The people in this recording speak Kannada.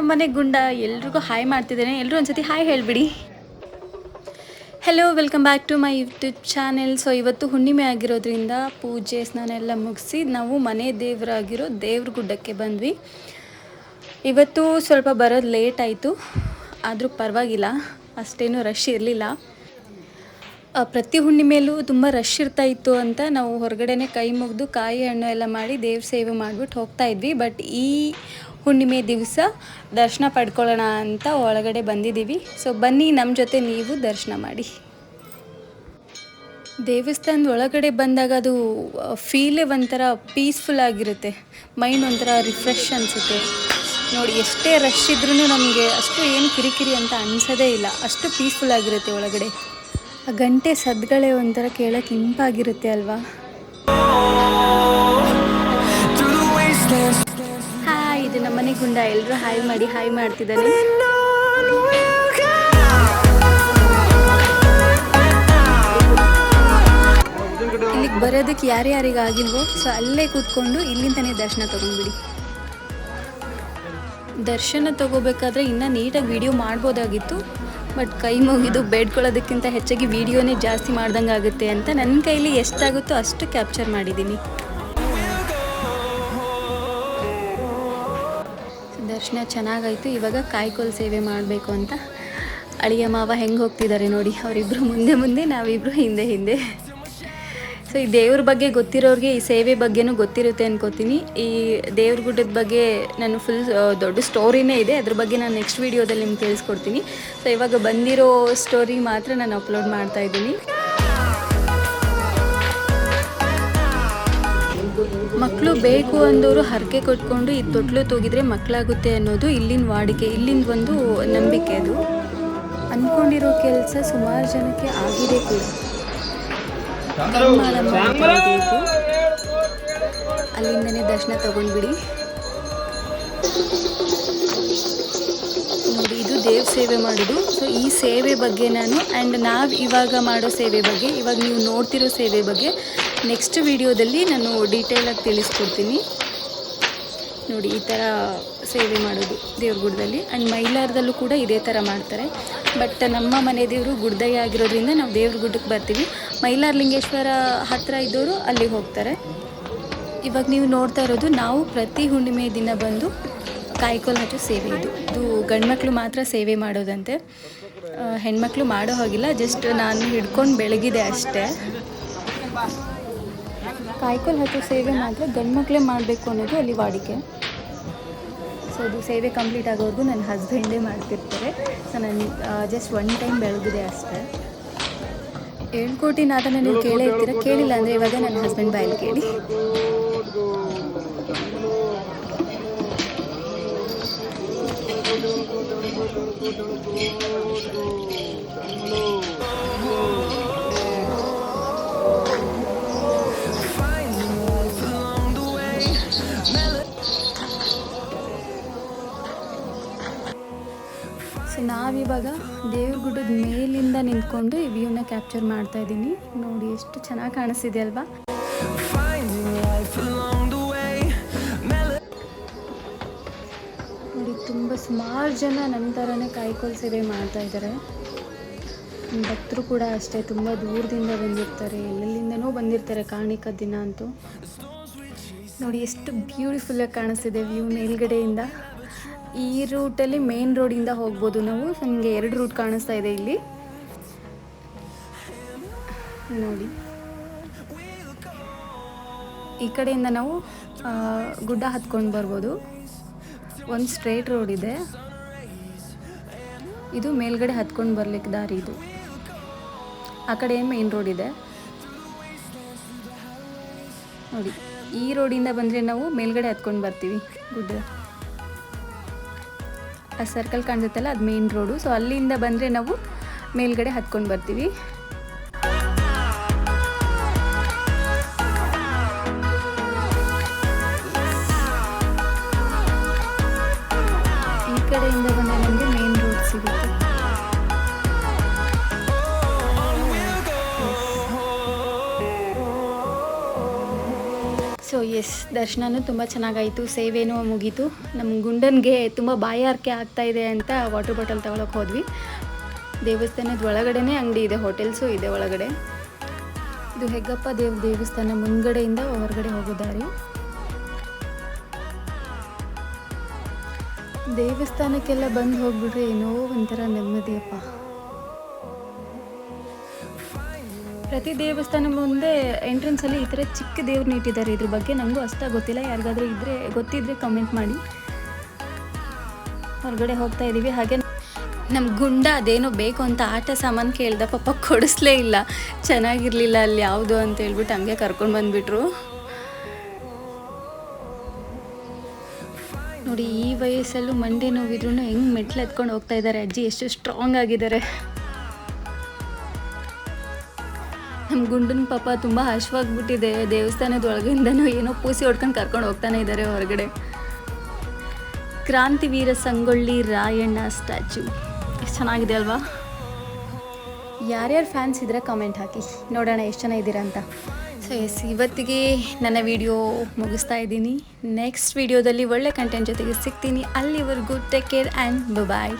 ನಮ್ಮನೆ ಗುಂಡ ಎಲ್ರಿಗೂ ಹಾಯ್ ಮಾಡ್ತಿದ್ದೇನೆ. ಎಲ್ಲರೂ ಒಂದ್ಸತಿ ಹಾಯ್ ಹೇಳಿಬಿಡಿ. Hello, welcome back to my YouTube channel. So ಇವತ್ತು ಹುಣ್ಣಿಮೆ ಆಗಿರೋದ್ರಿಂದ ಪೂಜೆ ಸ್ನಾನ ಎಲ್ಲ ಮುಗಿಸಿ ನಾವು ಮನೆ ದೇವರಾಗಿರೋ ದೇವ್ರ ಗುಡ್ಡಕ್ಕೆ ಬಂದ್ವಿ. ಇವತ್ತು ಸ್ವಲ್ಪ ಬರೋದು ಲೇಟ್ ಆಯಿತು, ಆದರೂ ಪರವಾಗಿಲ್ಲ, ಅಷ್ಟೇನು ರಶ್ ಇರಲಿಲ್ಲ. ಪ್ರತಿ ಹುಣ್ಣಿಮೆಯಲ್ಲೂ ತುಂಬ ರಶ್ ಇರ್ತಾಯಿತ್ತು ಅಂತ ನಾವು ಹೊರಗಡೆನೇ ಕೈ ಮುಗಿದು ಕಾಯಿ ಹಣ್ಣು ಎಲ್ಲ ಮಾಡಿ ದೇವ್ರ ಸೇವೆ ಮಾಡಿಬಿಟ್ಟು ಹೋಗ್ತಾಯಿದ್ವಿ. ಬಟ್ ಈ ಹುಣ್ಣಿಮೆ ದಿವಸ ದರ್ಶನ ಪಡ್ಕೊಳ್ಳೋಣ ಅಂತ ಒಳಗಡೆ ಬಂದಿದ್ದೀವಿ. ಸೊ ಬನ್ನಿ, ನಮ್ಮ ಜೊತೆ ನೀವು ದರ್ಶನ ಮಾಡಿ. ದೇವಸ್ಥಾನದ ಒಳಗಡೆ ಬಂದಾಗ ಅದು ಫೀಲೇ ಒಂಥರ ಪೀಸ್ಫುಲ್ ಆಗಿರುತ್ತೆ, ಮೈಂಡ್ ಒಂಥರ ರಿಫ್ರೆಶ್ ಅನಿಸುತ್ತೆ. ನೋಡಿ, ಎಷ್ಟೇ ರಶ್ ಇದ್ರೂ ನಮಗೆ ಅಷ್ಟು ಏನು ಕಿರಿಕಿರಿ ಅಂತ ಅನಿಸೋದೇ ಇಲ್ಲ, ಅಷ್ಟು ಪೀಸ್ಫುಲ್ ಆಗಿರುತ್ತೆ ಒಳಗಡೆ. ಆ ಗಂಟೆ ಸದ್ಗಳೇ ಒಂಥರ ಕೇಳೋಕ್ಕೆ ಇಂಪಾಗಿರುತ್ತೆ ಅಲ್ವಾ. ಹಾಯ್, ಇದು ನಮ್ಮನೆ ಗುಂಡ. ಎಲ್ಲರೂ ಹಾಯ್ ಮಾಡಿ ಹಾಯ್ ಮಾಡ್ತಿದ್ದಾನೆ. ಇಲ್ಲಿಗೆ ಬರೋದಕ್ಕೆ ಯಾರ್ಯಾರಿಗಾಗಿಲ್ವೋ ಸೊ ಅಲ್ಲೇ ಕೂತ್ಕೊಂಡು ಇಲ್ಲಿಂದನೇ ದರ್ಶನ ತೊಗೊಂಡ್ಬಿಡಿ. ದರ್ಶನ ತೊಗೋಬೇಕಾದ್ರೆ ಇನ್ನೂ ನೀಟಾಗಿ ವಿಡಿಯೋ ಮಾಡ್ಬೋದಾಗಿತ್ತು, ಬಟ್ ಕೈ ಮುಗಿದು ಬೇಡ್ಕೊಳ್ಳೋದಕ್ಕಿಂತ ಹೆಚ್ಚಾಗಿ ವಿಡಿಯೋನೇ ಜಾಸ್ತಿ ಮಾಡ್ದಂಗೆ ಆಗುತ್ತೆ ಅಂತ ನನ್ನ ಕೈಲಿ ಎಷ್ಟಾಗುತ್ತೋ ಅಷ್ಟು ಕ್ಯಾಪ್ಚರ್ ಮಾಡಿದ್ದೀನಿ. ದರ್ಶನ ಚೆನ್ನಾಗಾಯಿತು. ಇವಾಗ ಕಾಯಿಕೋಲ್ ಸೇವೆ ಮಾಡಬೇಕು ಅಂತ ಅಳಿಯ ಮಾವ ಹೆಂಗೆ ಹೋಗ್ತಿದ್ದಾರೆ ನೋಡಿ. ಅವರಿಬ್ಬರು ಮುಂದೆ ಮುಂದೆ, ನಾವಿಬ್ಬರು ಹಿಂದೆ ಹಿಂದೆ. ಸೊ ಈ ದೇವ್ರ ಬಗ್ಗೆ ಗೊತ್ತಿರೋರಿಗೆ ಈ ಸೇವೆ ಬಗ್ಗೆನೂ ಗೊತ್ತಿರುತ್ತೆ ಅನ್ಕೋತೀನಿ. ಈ ದೇವ್ರ ಗುಡ್ಡದ ಬಗ್ಗೆ ನಾನು ಫುಲ್ ದೊಡ್ಡ ಸ್ಟೋರಿನೇ ಇದೆ, ಅದ್ರ ಬಗ್ಗೆ ನಾನು ನೆಕ್ಸ್ಟ್ ವೀಡಿಯೋದಲ್ಲಿ ನಿಮ್ಗೆ ತಿಳಿಸ್ಕೊಡ್ತೀನಿ. ಸೊ ಇವಾಗ ಬಂದಿರೋ ಸ್ಟೋರಿ ಮಾತ್ರ ನಾನು ಅಪ್ಲೋಡ್ ಮಾಡ್ತಾ ಇದ್ದೀನಿ. ಮಕ್ಕಳು ಬೇಕು ಅಂದವರು ಹರಕೆ ಕೊಟ್ಕೊಂಡು ಈ ತೊಟ್ಲು ತೂಗಿದ್ರೆ ಮಕ್ಕಳಾಗುತ್ತೆ ಅನ್ನೋದು ಇಲ್ಲಿನ ವಾಡಿಕೆ, ಇಲ್ಲಿಂದ ಒಂದು ನಂಬಿಕೆ. ಅದು ಅಂದ್ಕೊಂಡಿರೋ ಕೆಲಸ ಸುಮಾರು ಜನಕ್ಕೆ ಆಗಿದೆ ಕೂಡ. ಅಲ್ಲಿಂದನೇ ದರ್ಶನ ತಗೊಂಡ್ಬಿಡಿ. ನೋಡಿ, ಇದು ದೇವ್ರ ಸೇವೆ ಮಾಡೋದು. ಸೊ ಈ ಸೇವೆ ಬಗ್ಗೆ ನಾನು ನಾವು ಇವಾಗ ಮಾಡೋ ಸೇವೆ ಬಗ್ಗೆ, ಇವಾಗ ನೀವು ನೋಡ್ತಿರೋ ಸೇವೆ ಬಗ್ಗೆ ನೆಕ್ಸ್ಟ್ ವಿಡಿಯೋದಲ್ಲಿ ನಾನು ಡೀಟೇಲಾಗಿ ತಿಳಿಸ್ಕೊಡ್ತೀನಿ. ನೋಡಿ, ಈ ಥರ ಸೇವೆ ಮಾಡೋದು ದೇವ್ರ ಗುಡ್ಡದಲ್ಲಿ. ಆ್ಯಂಡ್ ಮೈಲಾರದಲ್ಲೂ ಕೂಡ ಇದೇ ಥರ ಮಾಡ್ತಾರೆ. ಬಟ್ ನಮ್ಮ ಮನೆ ದೇವರು ಗುಡ್ದಯ್ಯ ಆಗಿರೋದ್ರಿಂದ ನಾವು ದೇವ್ರ ಗುಡ್ಡಕ್ಕೆ ಬರ್ತೀವಿ. ಮೈಲಾರ ಲಿಂಗೇಶ್ವರ ಹತ್ತಿರ ಇದ್ದವರು ಅಲ್ಲಿಗೆ ಹೋಗ್ತಾರೆ. ಇವಾಗ ನೀವು ನೋಡ್ತಾ ಇರೋದು ನಾವು ಪ್ರತಿ ಹುಣ್ಣಿಮೆ ದಿನ ಬಂದು ಕಾಯಿಕೋಲ್ ಹಚ್ಚೋ ಸೇವೆ. ಇದು ಗಂಡ್ಮಕ್ಳು ಮಾತ್ರ ಸೇವೆ ಮಾಡೋದಂತೆ, ಹೆಣ್ಮಕ್ಳು ಮಾಡೋ ಹಾಗಿಲ್ಲ. ಜಸ್ಟ್ ನಾನು ಹಿಡ್ಕೊಂಡು ಬೆಳಗಿದೆ ಅಷ್ಟೇ. ಕಾಯಿಕೋಲ್ ಹಚ್ಚೋ ಸೇವೆ ಮಾತ್ರ ಗಂಡ್ಮಕ್ಳೇ ಮಾಡಬೇಕು ಅನ್ನೋದು ಅಲ್ಲಿ ವಾಡಿಕೆ. ಸೊ ಅದು ಸೇವೆ ಕಂಪ್ಲೀಟ್ ಆಗೋವರೆಗೂ ನನ್ನ ಹಸ್ಬೆಂಡೇ ಮಾಡ್ತಿರ್ತಾರೆ. ಸೊ ನಾನು ಜಸ್ಟ್ ಒನ್ ಟೈಮ್ ಬೆಳಗಿದೆ ಅಷ್ಟೇ. 7 ಕೋಟಿ ನಾದನ ನೀವು ಕೇಳೇ ಇರ್ತೀರ, ಕೇಳಿಲ್ಲ ಅಂದರೆ ಇವಾಗ ನನ್ನ ಹಸ್ಬೆಂಡ್ ಬಾಯಲ್ಲಿ ಕೇಳಿ. ಸೊ ನಾವಿವಾಗ ದೇವ್ರ ಗುಡ್ಡದ ಮೇಲಿಂದ ನಿಂತ್ಕೊಂಡು ಈ ವ್ಯೂನ ಕ್ಯಾಪ್ಚರ್ ಮಾಡ್ತಾ ಇದ್ದೀನಿ. ನೋಡಿ, ಎಷ್ಟು ಚೆನ್ನಾಗಿ ಕಾಣಿಸ್ತಿದೆ ಅಲ್ವಾ. ನೋಡಿ, ತುಂಬ ಸುಮಾರು ಜನ ನನ್ನ ಥರನೇ ಕಾಯಿಕೋಲ್ ಸೇವೆ ಮಾಡ್ತಾ ಇದ್ದಾರೆ. ಭಕ್ತರು ಕೂಡ ಅಷ್ಟೇ, ತುಂಬ ದೂರದಿಂದ ಬಂದಿರ್ತಾರೆ, ಎಲ್ಲೆಲ್ಲಿಂದನೂ ಬಂದಿರ್ತಾರೆ ಕಾಣಿಕ ದಿನ ಅಂತೂ. ನೋಡಿ, ಎಷ್ಟು ಬ್ಯೂಟಿಫುಲ್ಲಾಗಿ ಕಾಣಿಸ್ತಿದೆ ವ್ಯೂ ಮೇಲ್ಗಡೆಯಿಂದ. ಈ ರೂಟಲ್ಲಿ ಮೇನ್ ರೋಡಿಂದ ಹೋಗ್ಬೋದು ನಾವು. ನನಗೆ 2 ರೂಟ್ ಕಾಣಿಸ್ತಾ ಇದೆ ಇಲ್ಲಿ ನೋಡಿ. ಈ ಕಡೆಯಿಂದ ನಾವು ಗುಡ್ಡ ಹತ್ಕೊಂಡು ಬರ್ಬೋದು. ಒಂದು ಸ್ಟ್ರೇಟ್ ರೋಡ್ ಇದೆ, ಇದು ಮೇಲ್ಗಡೆ ಹತ್ಕೊಂಡು ಬರ್ಲಿಕ್ಕೆ ದಾರಿ. ಇದು ಆ ಕಡೆ ಮೇನ್ ರೋಡ್ ಇದೆ ನೋಡಿ. ಈ ರೋಡಿಂದ ಬಂದರೆ ನಾವು ಮೇಲ್ಗಡೆ ಹತ್ಕೊಂಡು ಬರ್ತೀವಿ ಗುಡ್ಡ. ಆ ಸರ್ಕಲ್ ಕಾಣಿಸುತ್ತಲ್ಲ, ಅದು ಮೇನ್ ರೋಡು. ಸೊ ಅಲ್ಲಿಂದ ಬಂದರೆ ನಾವು ಮೇಲ್ಗಡೆ ಹತ್ಕೊಂಡು ಬರ್ತೀವಿ. ಈ ಕಡೆಯಿಂದ ಬಂದರೆ ನಮಗೆ ಮೇನ್ ರೋಡ್ ಸಿಗುತ್ತೆ. ಸೊ ಎಸ್, ದರ್ಶನನೂ ತುಂಬ ಚೆನ್ನಾಗಾಯಿತು, ಸೇವೆನೂ ಮುಗೀತು. ನಮ್ಮ ಗುಂಡನಿಗೆ ತುಂಬ ಬಾಯಾರಿಕೆ ಆಗ್ತಾಯಿದೆ ಅಂತ ವಾಟರ್ ಬಾಟಲ್ ತಗೊಳಕ್ಕೆ ಹೋದ್ವಿ. ದೇವಸ್ಥಾನದ ಒಳಗಡೆನೇ ಅಂಗಡಿ ಇದೆ, ಹೋಟೆಲ್ಸು ಇದೆ ಒಳಗಡೆ. ಇದು ಹೆಗ್ಗಪ್ಪ ದೇವಸ್ಥಾನ ಮುಂದ್ಗಡೆಯಿಂದ ಹೊರಗಡೆ ಹೋಗೋ ದಾರಿ. ದೇವಸ್ಥಾನಕ್ಕೆಲ್ಲ ಬಂದು ಹೋಗ್ಬಿಟ್ರೆ ಏನೋ ಒಂಥರ ನೆಮ್ಮದಿಯಪ್ಪ. ಪ್ರತಿ ದೇವಸ್ಥಾನ ಮುಂದೆ ಎಂಟ್ರೆನ್ಸಲ್ಲಿ ಈ ಥರ ಚಿಕ್ಕ ದೇವ್ರನ್ನ ಇಟ್ಟಿದ್ದಾರೆ. ಇದ್ರ ಬಗ್ಗೆ ನನಗೂ ಅಷ್ಟಾಗಿ ಗೊತ್ತಿಲ್ಲ, ಯಾರಿಗಾದ್ರೂ ಗೊತ್ತಿದ್ರೆ ಕಮೆಂಟ್ ಮಾಡಿ. ಹೊರಗಡೆ ಹೋಗ್ತಾ ಇದ್ದೀವಿ. ಹಾಗೆ ನಮ್ಮ ಗುಂಡ ಅದೇನೋ ಬೇಕು ಅಂತ ಆಟ ಸಾಮಾನು ಕೇಳ್ದ, ಪಾಪ ಕೊಡಿಸ್ಲೇ ಇಲ್ಲ, ಚೆನ್ನಾಗಿರಲಿಲ್ಲ ಅಲ್ಲಿ ಯಾವುದು ಅಂತ ಹೇಳ್ಬಿಟ್ಟು ಹಂಗೆ ಕರ್ಕೊಂಡು ಬಂದುಬಿಟ್ರು. ನೋಡಿ, ಈ ವಯಸ್ಸಲ್ಲೂ ಮಂಡಿ ನೋವಿದ್ರೂ ಹೆಂಗೆ ಮೆಟ್ಲು ಎತ್ಕೊಂಡು ಹೋಗ್ತಾ ಇದ್ದಾರೆ. ಅಜ್ಜಿ ಎಷ್ಟು ಸ್ಟ್ರಾಂಗ್ ಆಗಿದ್ದಾರೆ. ನಮ್ಮ ಗುಂಡನ ಪಾಪ ತುಂಬ ಹಶ್ವಾಗ್ಬಿಟ್ಟಿದೆ. ದೇವಸ್ಥಾನದ ಒಳಗಿಂದನೂ ಏನೋ ಪೂಸಿ ಹೊಡ್ಕೊಂಡು ಕರ್ಕೊಂಡು ಹೋಗ್ತಾನೆ ಇದ್ದಾರೆ ಹೊರಗಡೆ. ಕ್ರಾಂತಿವೀರ ಸಂಗೊಳ್ಳಿ ರಾಯಣ್ಣ ಸ್ಟ್ಯಾಚ್ಯೂ ಎಷ್ಟು ಚೆನ್ನಾಗಿದೆ ಅಲ್ವಾ? ಯಾರ್ಯಾರು ಫ್ಯಾನ್ಸ್ ಇದ್ದರೆ ಕಮೆಂಟ್ ಹಾಕಿ, ನೋಡೋಣ ಎಷ್ಟು ಜನ ಇದ್ದೀರಾ ಅಂತ. ಸೊ ಎಸ್, ಇವತ್ತಿಗೆ ನನ್ನ ವಿಡಿಯೋ ಮುಗಿಸ್ತಾ ಇದ್ದೀನಿ. ನೆಕ್ಸ್ಟ್ ವಿಡಿಯೋದಲ್ಲಿ ಒಳ್ಳೆ ಕಂಟೆಂಟ್ ಜೊತೆಗೆ ಸಿಗ್ತೀನಿ. ಅಲ್ಲಿವರೆಗೂ ಟೇಕ್ ಕೇರ್ ಆ್ಯಂಡ್ ಬಾಯ್.